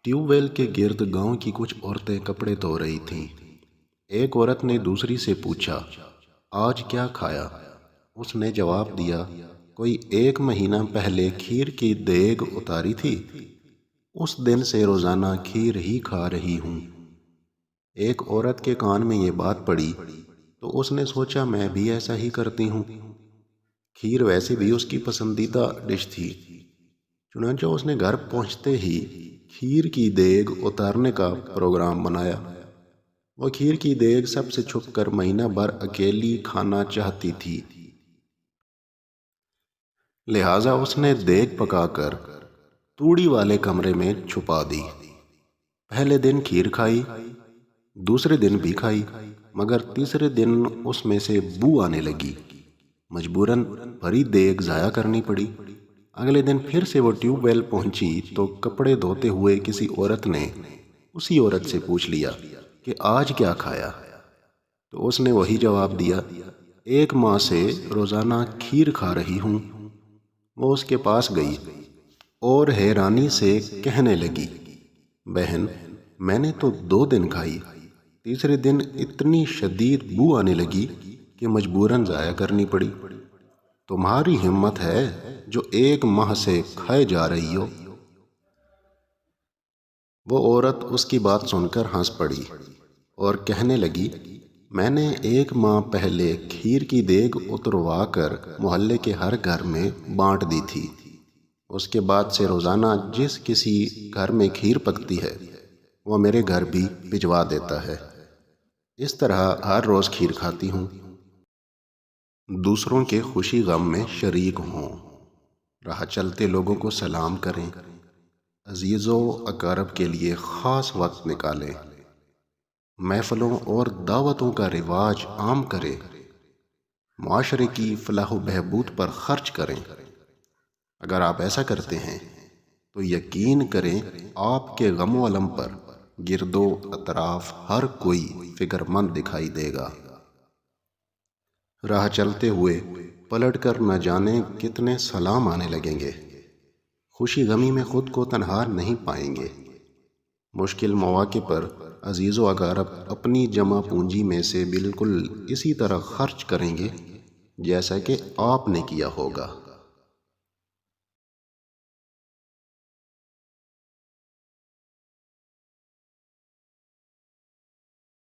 Tube well کے گرد گاؤں کی کچھ عورتیں کپڑے دھو رہی تھیں۔ ایک عورت نے دوسری سے پوچھا، آج کیا کھایا؟ اس نے جواب دیا، کوئی 1 مہینہ پہلے کھیر کی دیگ اتاری تھی، اس دن سے روزانہ کھیر ہی کھا رہی ہوں۔ ایک عورت کے کان میں یہ بات پڑی تو اس نے سوچا میں بھی ایسا ہی کرتی ہوں۔ کھیر ویسے بھی اس کی پسندیدہ ڈش تھی، چنانچہ اس نے گھر پہنچتے ہی کھیر کی دیگ اتارنے کا پروگرام بنایا۔ وہ کھیر کی دیگ سب سے چھپ کر مہینہ بھر اکیلی کھانا چاہتی تھی، لہٰذا اس نے دیگ پکا کر توڑی والے کمرے میں چھپا دی۔ پہلے دن کھیر کھائی، دوسرے دن بھی کھائی، مگر تیسرے دن اس میں سے بو آنے لگی۔ مجبوراً بھری دیگ ضائع کرنی پڑی۔ اگلے دن پھر سے وہ ٹیوب ویل پہنچی تو کپڑے دھوتے ہوئے کسی عورت نے اسی عورت سے پوچھ لیا کہ آج کیا کھایا؟ تو اس نے وہی جواب دیا، 1 ماہ سے روزانہ کھیر کھا رہی ہوں۔ وہ اس کے پاس گئی اور حیرانی سے کہنے لگی، بہن، میں نے تو 2 دن کھائی، تیسرے دن اتنی شدید بو آنے لگی کہ مجبوراً ضائع کرنی پڑی۔ تمہاری ہمت ہے جو 1 ماہ سے کھائے جا رہی ہو۔ وہ عورت اس کی بات سن کر ہنس پڑی اور کہنے لگی، میں نے 1 ماہ پہلے کھیر کی دیگ اتروا کر محلے کے ہر گھر میں بانٹ دی تھی۔ اس کے بعد سے روزانہ جس کسی گھر میں کھیر پکتی ہے وہ میرے گھر بھی بھجوا دیتا ہے۔ اس طرح ہر روز کھیر کھاتی ہوں۔ دوسروں کے خوشی غم میں شریک ہوں۔ راہ چلتے لوگوں کو سلام کریں۔ عزیز و اقارب کے لیے خاص وقت نکالیں۔ محفلوں اور دعوتوں کا رواج عام کریں۔ معاشرے کی فلاح و بہبود پر خرچ کریں۔ اگر آپ ایسا کرتے ہیں تو یقین کریں آپ کے غم و الم پر گرد و اطراف ہر کوئی فکر مند دکھائی دے گا۔ راہ چلتے ہوئے پلٹ کر نہ جانے کتنے سلام آنے لگیں گے۔ خوشی غمی میں خود کو تنہا نہیں پائیں گے۔ مشکل مواقع پر عزیز و اقارب اپنی جمع پونجی میں سے بالکل اسی طرح خرچ کریں گے جیسا کہ آپ نے کیا ہوگا۔